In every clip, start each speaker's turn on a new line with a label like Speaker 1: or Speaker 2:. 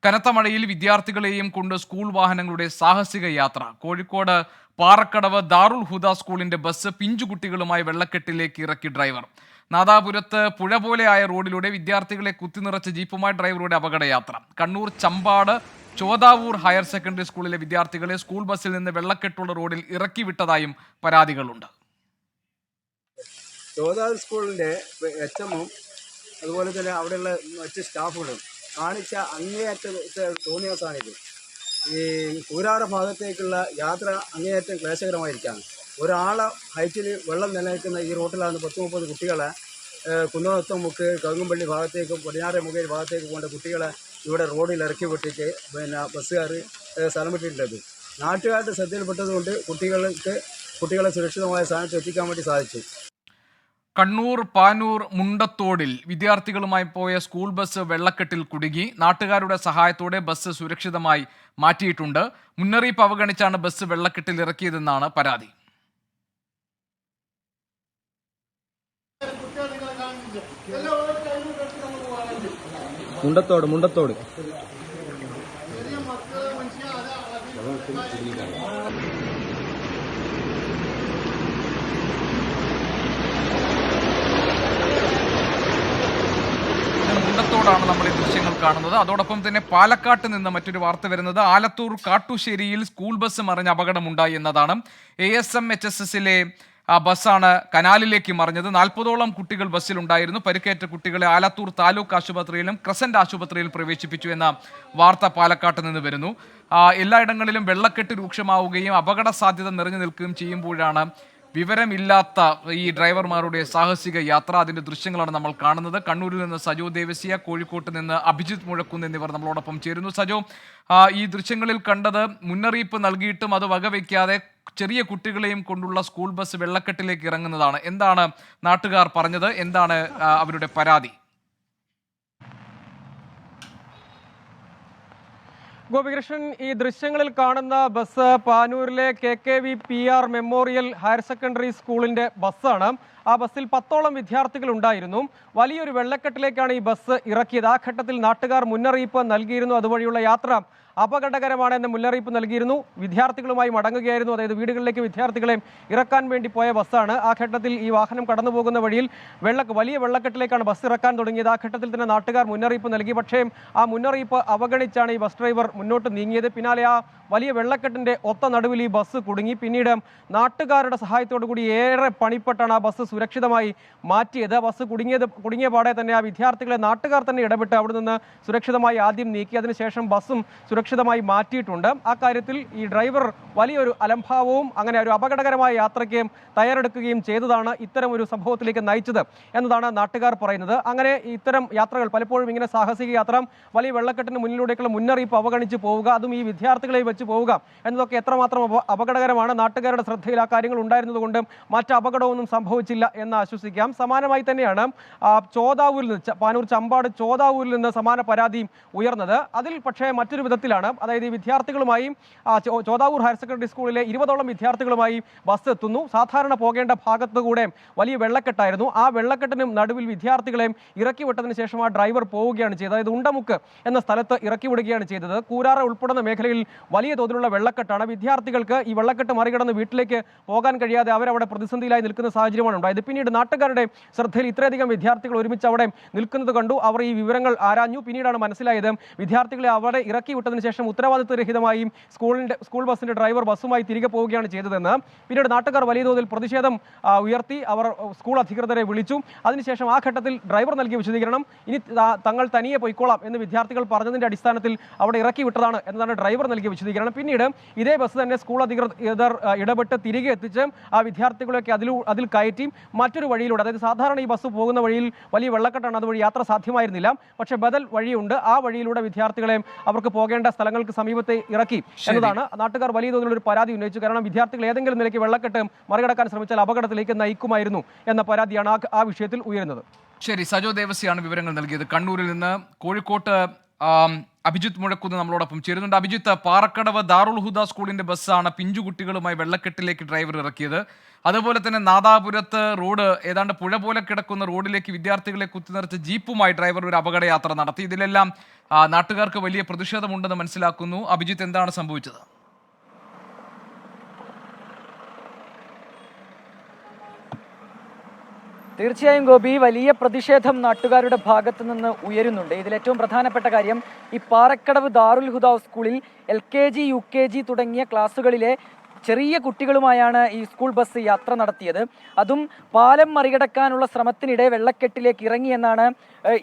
Speaker 1: കനത്ത മഴയിൽ വിദ്യാർത്ഥികളെയും കൊണ്ട് സ്കൂൾ വാഹനങ്ങളുടെ സാഹസിക യാത്ര. കോഴിക്കോട് പാറക്കടവ് ദാറുൽ ഹുദ സ്കൂളിന്റെ ബസ് പിഞ്ചുകുട്ടികളുമായി വെള്ളക്കെട്ടിലേക്ക് ഇറക്കി ഡ്രൈവർ. നാദാപുരത്ത് പുഴ പോലെയായ റോഡിലൂടെ വിദ്യാർത്ഥികളെ കുത്തിനിറച്ച ജീപ്പുമായി ഡ്രൈവറുടെ അപകടയാത്ര. കണ്ണൂർ ചമ്പാട് ചോദാവൂർ ഹയർ സെക്കൻഡറി സ്കൂളിലെ വിദ്യാർത്ഥികളെ സ്കൂൾ ബസ്സിൽ നിന്ന് വെള്ളക്കെട്ടുള്ള റോഡിൽ ഇറക്കി വിട്ടതായും പരാതികളുണ്ട്.
Speaker 2: ചോദാവൂർ സ്കൂളിന്റെ HM-ഉം അതുപോലെ തന്നെ അവിടെയുള്ള മറ്റ് സ്റ്റാഫുകളും കാണിച്ച അങ്ങേയറ്റത്തെ തോന്നിയസാണിത്. ഈ കൂരാറ ഭാഗത്തേക്കുള്ള യാത്ര അങ്ങേയറ്റം ക്ലേശകരമായിരിക്കുകയാണ്. ഒരാളെ ഹൈറ്റിൽ വെള്ളം നിലനിൽക്കുന്ന ഈ റോട്ടിലാണ് 10-30 കുട്ടികളെ കുന്നത്തുമുക്ക് കവുങ്ങുംപള്ളി ഭാഗത്തേക്കും പടിഞ്ഞാറേ മുഖേരി ഭാഗത്തേക്ക് പോകേണ്ട കുട്ടികളെ ഇവിടെ റോഡിൽ ഇറക്കി വിട്ടിട്ട് ബസ്സുകാർ സ്ഥലം വിട്ടിട്ടുള്ളത്. നാട്ടുകാരുടെ ശ്രദ്ധയിൽപ്പെട്ടതുകൊണ്ട് കുട്ടികളെ സുരക്ഷിതമായ സ്ഥാനത്ത് എത്തിക്കാൻ വേണ്ടി സാധിച്ചു.
Speaker 1: കണ്ണൂർ പാനൂർ മുണ്ടത്തോടിൽ വിദ്യാർത്ഥികളുമായി പോയ സ്കൂൾ ബസ് വെള്ളക്കെട്ടിൽ കുടുങ്ങി. നാട്ടുകാരുടെ സഹായത്തോടെ ബസ് സുരക്ഷിതമായി മാറ്റിയിട്ടുണ്ട്. മുന്നറിയിപ്പ് അവഗണിച്ചാണ് ബസ് വെള്ളക്കെട്ടിൽ ഇറക്കിയതെന്നാണ് പരാതി.
Speaker 3: മുണ്ടത്തോട്
Speaker 1: മുണ്ടത്തോടാണ് നമ്മൾ ഈ ദൃശ്യങ്ങൾ കാണുന്നത്. അതോടൊപ്പം തന്നെ പാലക്കാട്ട് നിന്ന് മറ്റൊരു വാർത്ത വരുന്നത് ആലത്തൂർ കാട്ടുശ്ശേരിയിൽ സ്കൂൾ ബസ് മറിഞ്ഞ അപകടമുണ്ടായി എന്നതാണ്. ASM HSS-ലെ ബസ്സാണ് കനാലിലേക്ക് മറിഞ്ഞത്. 40ഓളം കുട്ടികൾ ബസ്സിലുണ്ടായിരുന്നു. പരിക്കേറ്റ കുട്ടികളെ ആലത്തൂർ താലൂക്ക് ആശുപത്രിയിലും ക്രസന്റ് ആശുപത്രിയിൽ പ്രവേശിപ്പിച്ചു എന്ന വാർത്ത പാലക്കാട്ട് നിന്ന് വരുന്നു. എല്ലായിടങ്ങളിലും വെള്ളക്കെട്ട് രൂക്ഷമാവുകയും അപകട സാധ്യത നിറഞ്ഞു നിൽക്കുകയും ചെയ്യുമ്പോഴാണ് വിവരമില്ലാത്ത ഈ ഡ്രൈവർമാരുടെ സാഹസിക യാത്ര. അതിന്റെ ദൃശ്യങ്ങളാണ് നമ്മൾ കാണുന്നത്. കണ്ണൂരിൽ നിന്ന് സജോ ദേവസ്യ, കോഴിക്കോട്ട് നിന്ന് അഭിജിത്ത് മുഴക്കുന്ന് എന്നിവർ നമ്മളോടൊപ്പം ചേരുന്നു. സജോ, ഈ ദൃശ്യങ്ങളിൽ കണ്ടത് മുന്നറിയിപ്പ് നൽകിയിട്ടും അത് വകവയ്ക്കാതെ ചെറിയ കുട്ടികളെയും കൊണ്ടുള്ള സ്കൂൾ ബസ് വെള്ളക്കെട്ടിലേക്ക് ഇറങ്ങുന്നതാണ്. എന്താണ് നാട്ടുകാർ പറഞ്ഞത്? എന്താണ് അവരുടെ പരാതി?
Speaker 3: ഗോപികൃഷ്ണൻ, ഈ ദൃശ്യങ്ങളിൽ കാണുന്ന ബസ് പാനൂരിലെ KKV PR memorial higher secondary സ്കൂളിന്റെ ബസ്സാണ്. ആ ബസ്സിൽ 10ഓളം വിദ്യാർത്ഥികൾ ഉണ്ടായിരുന്നു. വലിയൊരു വെള്ളക്കെട്ടിലേക്കാണ് ഈ ബസ് ഇറക്കിയത്. ആ ഘട്ടത്തിൽ നാട്ടുകാർ മുന്നറിയിപ്പ് നൽകിയിരുന്നു. അതുവഴിയുള്ള യാത്ര അപകടകരമാണെന്ന് മുന്നറിയിപ്പ് നൽകിയിരുന്നു. വിദ്യാർത്ഥികളുമായി മടങ്ങുകയായിരുന്നു. അതായത് വീടുകളിലേക്ക് വിദ്യാർത്ഥികളെ ഇറക്കാൻ വേണ്ടി പോയ ബസ്സാണ്. ആ ഘട്ടത്തിൽ ഈ വാഹനം കടന്നു പോകുന്ന വഴിയിൽ വലിയ വെള്ളക്കെട്ടിലേക്കാണ് ബസ് ഇറക്കാൻ തുടങ്ങിയത്. ആ ഘട്ടത്തിൽ തന്നെ നാട്ടുകാർ മുന്നറിയിപ്പ് നൽകി. പക്ഷേ ആ മുന്നറിയിപ്പ് അവഗണിച്ചാണ് ഈ ബസ് ഡ്രൈവർ മുന്നോട്ട് നീങ്ങിയത്. പിന്നാലെ ആ വലിയ വെള്ളക്കെട്ടിന്റെ ഒത്ത നടുവിൽ ഈ ബസ് കുടുങ്ങി. പിന്നീട് നാട്ടുകാരുടെ സഹായത്തോടു കൂടി ഏറെ പണിപ്പെട്ടാണ് ആ ബസ് സുരക്ഷിതമായി മാറ്റിയത്. ബസ് കുടുങ്ങിയ പാടെ തന്നെ ആ വിദ്യാർത്ഥികളെ നാട്ടുകാർ തന്നെ ഇടപെട്ട് അവിടെ നിന്ന് സുരക്ഷിതമായി ആദ്യം നീക്കി. അതിനുശേഷം ബസ്സും സുരക്ഷിതമായി മാറ്റിയിട്ടുണ്ട്. ആ കാര്യത്തിൽ ഈ ഡ്രൈവർ വലിയൊരു അലംഭാവവും അങ്ങനെ ഒരു അപകടകരമായ യാത്രയ്ക്ക് തയ്യാറെടുക്കുകയും ചെയ്തതാണ് ഇത്തരം ഒരു സംഭവത്തിലേക്ക് നയിച്ചത് എന്നതാണ് നാട്ടുകാർ പറയുന്നത്. അങ്ങനെ ഇത്തരം യാത്രകൾ പലപ്പോഴും ഇങ്ങനെ സാഹസിക യാത്ര, വലിയ വെള്ളക്കെട്ടിന് മുന്നിലൂടെയൊക്കെയുള്ള മുന്നറിയിപ്പ് അവഗണിച്ച് പോവുക, അതും ഈ വിദ്യാർത്ഥികളെ വെച്ച് പോവുക എന്നതൊക്കെ എത്രമാത്രം അപകടകരമാണ്. നാട്ടുകാരുടെ ശ്രദ്ധയിൽ ആ കാര്യങ്ങൾ ഉണ്ടായിരുന്നതുകൊണ്ട് മറ്റ് അപകടമൊന്നും സംഭവിച്ചില്ല എന്ന് ആശ്വസിക്കാം. സമാനമായി തന്നെയാണ് ചോദാവൂരിൽ നിന്ന്, പാനൂർ ചമ്പാട് ചോദാവൂരിൽ നിന്ന് സമാന പരാതിയും ഉയർന്നത്. അതിൽ പക്ഷേ മറ്റൊരു വിധത്തിലാണ്. അതായത് ഈ വിദ്യാർത്ഥികളുമായി ചോദാവൂർ ഹയർ സെക്കൻഡറി സ്കൂളിലെ 20ഓളം വിദ്യാർത്ഥികളുമായി ബസ് എത്തുന്നു. സാധാരണ പോകേണ്ട ഭാഗത്തുകൂടെ വലിയ വെള്ളക്കെട്ടായിരുന്നു. ആ വെള്ളക്കെട്ടിനും നടുവിൽ വിദ്യാർത്ഥികളെ ഇറക്കി വിട്ടതിന് ശേഷം ആ ഡ്രൈവർ പോവുകയാണ് ചെയ്തത്. അതായത് ഉണ്ടമുക്ക് എന്ന സ്ഥലത്ത് ഇറക്കി വിടുകയാണ് ചെയ്തത്. കൂരാറ ഉൾപ്പെടുന്ന മേഖലയിൽ വലിയ തോതിലുള്ള വെള്ളക്കെട്ടാണ്. വിദ്യാർത്ഥികൾക്ക് ഈ വെള്ളക്കെട്ട് മറികടന്ന് വീട്ടിലേക്ക് പോകാൻ കഴിയാതെ അവരവിടെ പ്രതിസന്ധിയിലായി നിൽക്കുന്ന സാഹചര്യമാണ് ഉണ്ടായത്. പിന്നീട് നാട്ടുകാരുടെ ശ്രദ്ധയിൽ ഇത്രയധികം വിദ്യാർത്ഥികൾ ഒരുമിച്ച് അവിടെ നിൽക്കുന്നത് കണ്ടു. അവർ ഈ വിവരങ്ങൾ ആരാഞ്ഞു. പിന്നീടാണ് മനസ്സിലായത് വിദ്യാർത്ഥികളെ അവിടെ ഇറക്കി വിട്ടതിന് ശേഷം ഉത്തരവാദിത്വരഹിതമായി സ്കൂൾ ബസിന്റെ ഡ്രൈവർ ബസ്സുമായി തിരികെ പോവുകയാണ് ചെയ്തതെന്ന്. പിന്നീട് നാട്ടുകാർ വലിയ തോതിൽ പ്രതിഷേധം ഉയർത്തി. അവർ സ്കൂൾ അധികൃതരെ വിളിച്ചു. അതിനുശേഷം ആ ഘട്ടത്തിൽ ഡ്രൈവർ നൽകിയ വിശദീകരണം, ഇനി തങ്ങൾ തനിയെ പൊയ്ക്കോളാം എന്ന് വിദ്യാർത്ഥികൾ പറഞ്ഞതിന്റെ അടിസ്ഥാനത്തിൽ അവിടെ ഇറക്കി വിട്ടതാണ് എന്നതാണ് ഡ്രൈവർ നൽകിയ വിശദീകരണം. പിന്നീട് ഇതേ ബസ് തന്നെ സ്കൂൾ അധികൃതർ ഇടപെട്ട് തിരികെ എത്തിച്ച് ആ വിദ്യാർത്ഥികളെയൊക്കെ അതിൽ കയറ്റി മറ്റൊരു വഴിയിലൂടെ, അതായത് സാധാരണ ഈ ബസ് പോകുന്ന വഴിയിൽ വലിയ വെള്ളക്കെട്ടാണ്, അതുവഴി യാത്ര സാധ്യമായിരുന്നില്ല. പക്ഷേ ബദൽ വഴിയുണ്ട്. ആ വഴിയിലൂടെ വിദ്യാർത്ഥികളെ അവർക്ക് പോകേണ്ട സ്ഥലങ്ങൾക്ക് സമീപത്തെ ഇറക്കി എന്നതാണ് നാട്ടുകാർ വലിയ തോതിലുള്ള ഒരു പരാതി ഉന്നയിച്ചു. കാരണം വിദ്യാർത്ഥികൾ ഏതെങ്കിലും നിലയ്ക്ക് വെള്ളക്കെട്ട് മറികടക്കാൻ ശ്രമിച്ചാൽ അപകടത്തിലേക്ക് നയിക്കുമായിരുന്നു എന്ന പരാതിയാണ് ആ വിഷയത്തിൽ ഉയരുന്നത്.
Speaker 1: ശരി, സജോ ദേവസ്യാണ് വിവരങ്ങൾ നൽകിയത്. കണ്ണൂരിൽ നിന്ന് കോഴിക്കോട്ട് അഭിജിത്ത് മുഴക്കുന്ന് നമ്മളോടൊപ്പം ചേരുന്നുണ്ട്. അഭിജിത്ത്, പാറക്കടവ് ദാറുൽ ഹുദ സ്കൂളിന്റെ ബസ്സാണ് പിഞ്ചുകുട്ടികളുമായി വെള്ളക്കെട്ടിലേക്ക് ഡ്രൈവർ ഇറക്കിയത്. അതുപോലെ തന്നെ നാദാപുരത്ത് റോഡ് ഏതാണ്ട് പുഴ പോലെ കിടക്കുന്ന റോഡിലേക്ക് വിദ്യാർത്ഥികളെ കുത്തിനിറച്ച് ജീപ്പുമായി ഡ്രൈവർ ഒരു അപകടയാത്ര നടത്തി. ഇതിലെല്ലാം നാട്ടുകാർക്ക് വലിയ പ്രതിഷേധമുണ്ടെന്ന് മനസ്സിലാക്കുന്നു. അഭിജിത്ത്, എന്താണ് സംഭവിച്ചത്?
Speaker 4: തീർച്ചയായും ഗോപി, വലിയ പ്രതിഷേധം നാട്ടുകാരുടെ ഭാഗത്തു നിന്ന് ഉയരുന്നുണ്ട്. ഇതിലേറ്റവും പ്രധാനപ്പെട്ട കാര്യം, ഈ പാറക്കടവ് ദാറുൽ ഹുദ സ്കൂളിൽ LKG UKG തുടങ്ങിയ ക്ലാസ്സുകളിലെ ചെറിയ കുട്ടികളുമായാണ് ഈ സ്കൂൾ ബസ് യാത്ര നടത്തിയത്. അതും പാലം മറികടക്കാനുള്ള ശ്രമത്തിനിടെ വെള്ളക്കെട്ടിലേക്ക് ഇറങ്ങിയെന്നാണ്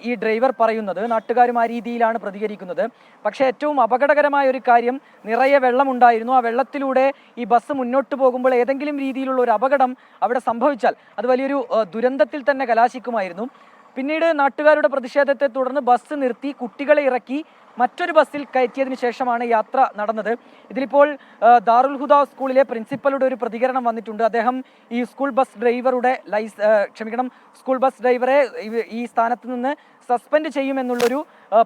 Speaker 4: ഈ ഡ്രൈവർ പറയുന്നത്. നാട്ടുകാരും ആ രീതിയിലാണ് പ്രതികരിക്കുന്നത്. പക്ഷേ ഏറ്റവും അപകടകരമായ ഒരു കാര്യം, നിറയെ വെള്ളമുണ്ടായിരുന്നു. ആ വെള്ളത്തിലൂടെ ഈ ബസ് മുന്നോട്ട് പോകുമ്പോൾ ഏതെങ്കിലും രീതിയിലുള്ള ഒരു അപകടം അവിടെ സംഭവിച്ചാൽ അത് വലിയൊരു ദുരന്തത്തിൽ തന്നെ കലാശിക്കുമായിരുന്നു. പിന്നീട് നാട്ടുകാരുടെ പ്രതിഷേധത്തെ തുടർന്ന് ബസ് നിർത്തി കുട്ടികളെ ഇറക്കി മറ്റൊരു ബസ്സിൽ കയറ്റിയതിനു ശേഷമാണ് യാത്ര നടന്നത്. ഇതിലിപ്പോൾ ദാറുൽ ഹുദ സ്കൂളിലെ പ്രിൻസിപ്പലുടെ ഒരു പ്രതികരണം വന്നിട്ടുണ്ട്. അദ്ദേഹം ഈ സ്കൂൾ ബസ് ഡ്രൈവറെ ഈ സ്ഥാനത്ത് നിന്ന് സസ്പെൻഡ് ചെയ്യുമെന്നുള്ളൊരു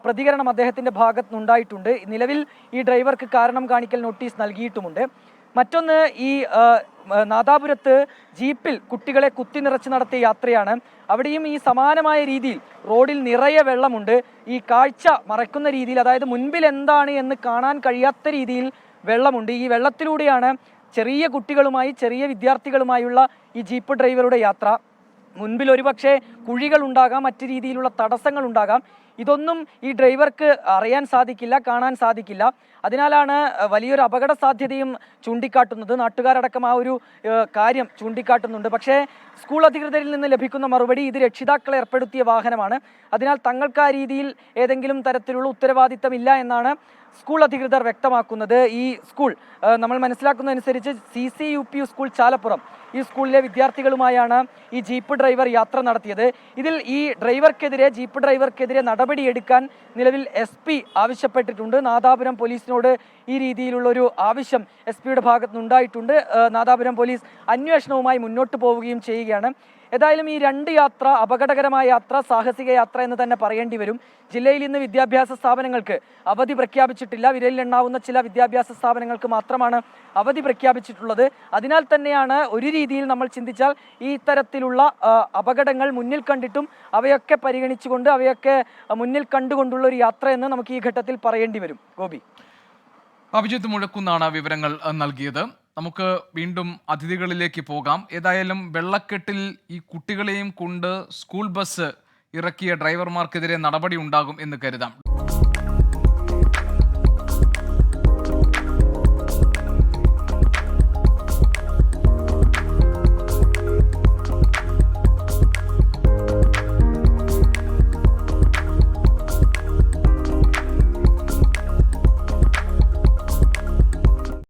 Speaker 4: പ്രതികരണം അദ്ദേഹത്തിൻ്റെ ഭാഗത്ത് നിന്നുണ്ടായിട്ടുണ്ട്. നിലവിൽ ഈ ഡ്രൈവർക്ക് കാരണം കാണിക്കൽ നോട്ടീസ് നൽകിയിട്ടുമുണ്ട്. മറ്റൊന്ന്, ഈ നാദാപുരത്ത് ജീപ്പിൽ കുട്ടികളെ കുത്തിനിറച്ച് നടത്തിയ യാത്രയാണ്. അവിടെയും ഈ സമാനമായ രീതിയിൽ റോഡിൽ നിറയെ വെള്ളമുണ്ട്. ഈ കാഴ്ച മറക്കുന്ന രീതിയിൽ, അതായത് മുൻപിൽ എന്താണ് എന്ന് കാണാൻ കഴിയാത്ത രീതിയിൽ വെള്ളമുണ്ട്. ഈ വെള്ളത്തിലൂടെയാണ് ചെറിയ കുട്ടികളുമായി ചെറിയ വിദ്യാർത്ഥികളുമായുള്ള ഈ ജീപ്പ് ഡ്രൈവറുടെ യാത്ര. മുൻപിൽ ഒരുപക്ഷെ കുഴികൾ ഉണ്ടാകാം, മറ്റു രീതിയിലുള്ള തടസ്സങ്ങൾ ഉണ്ടാകാം. ഇതൊന്നും ഈ ഡ്രൈവർക്ക് അറിയാൻ സാധിക്കില്ല, കാണാൻ സാധിക്കില്ല. അതിനാലാണ് വലിയൊരു അപകട സാധ്യതയും ചൂണ്ടിക്കാട്ടുന്നത്. നാട്ടുകാരടക്കം ആ ഒരു കാര്യം ചൂണ്ടിക്കാട്ടുന്നുണ്ട്. പക്ഷേ സ്കൂൾ അധികൃതരിൽ നിന്ന് ലഭിക്കുന്ന മറുപടി, ഇത് രക്ഷിതാക്കളെ ഏർപ്പെടുത്തിയ വാഹനമാണ്, അതിനാൽ തങ്ങൾക്ക് ആ രീതിയിൽ ഏതെങ്കിലും തരത്തിലുള്ള ഉത്തരവാദിത്തമില്ല എന്നാണ് സ്കൂൾ അധികൃതർ വ്യക്തമാക്കുന്നത്. ഈ സ്കൂൾ നമ്മൾ മനസ്സിലാക്കുന്നതനുസരിച്ച് CCUP സ്കൂൾ ചാലപ്പുറം, ഈ സ്കൂളിലെ വിദ്യാർത്ഥികളുമായാണ് ഈ ജീപ്പ് ഡ്രൈവർ യാത്ര നടത്തിയത്. ഇതിൽ ഈ ജീപ്പ് ഡ്രൈവർക്കെതിരെ നടപടിയെടുക്കാൻ നിലവിൽ SP ആവശ്യപ്പെട്ടിട്ടുണ്ട്. നാദാപുരം പോലീസിനോട് ഈ രീതിയിലുള്ളൊരു ആവശ്യം SP യുടെ ഭാഗത്തു നിന്നുണ്ടായിട്ടുണ്ട്. നാദാപുരം പോലീസ് അന്വേഷണവുമായി മുന്നോട്ട് പോവുകയും ചെയ്യുകയാണ്. ഏതായാലും ഈ രണ്ട് യാത്ര, അപകടകരമായ യാത്ര, സാഹസിക യാത്ര എന്ന് തന്നെ പറയേണ്ടി വരും. ജില്ലയിൽ ഇന്ന് വിദ്യാഭ്യാസ സ്ഥാപനങ്ങൾക്ക് അവധി പ്രഖ്യാപിച്ചിട്ടില്ല. വിരലിലെണ്ണാവുന്ന ചില വിദ്യാഭ്യാസ സ്ഥാപനങ്ങൾക്ക് മാത്രമാണ് അവധി പ്രഖ്യാപിച്ചിട്ടുള്ളത്. അതിനാൽ തന്നെയാണ് ഒരു രീതിയിൽ നമ്മൾ ചിന്തിച്ചാൽ ഈ ഇത്തരത്തിലുള്ള അപകടങ്ങൾ മുന്നിൽ കണ്ടിട്ടും അവയൊക്കെ പരിഗണിച്ചുകൊണ്ട്, അവയൊക്കെ മുന്നിൽ കണ്ടുകൊണ്ടുള്ള ഒരു യാത്ര എന്ന് നമുക്ക് ഈ ഘട്ടത്തിൽ പറയേണ്ടി വരും. ഗോപി.
Speaker 1: അഭിജിത്ത് മുഴക്കുന്നാണ് വിവരങ്ങൾ നൽകിയത്. നമുക്ക് വീണ്ടും അതിഥികളിലേക്ക് പോകാം. ഏതായാലും വെള്ളക്കെട്ടിൽ ഈ കുട്ടികളെയും കൊണ്ട് സ്കൂൾ ബസ് ഇറക്കിയ ഡ്രൈവർമാർക്കെതിരെ നടപടി ഉണ്ടാകും എന്ന് കരുതാം.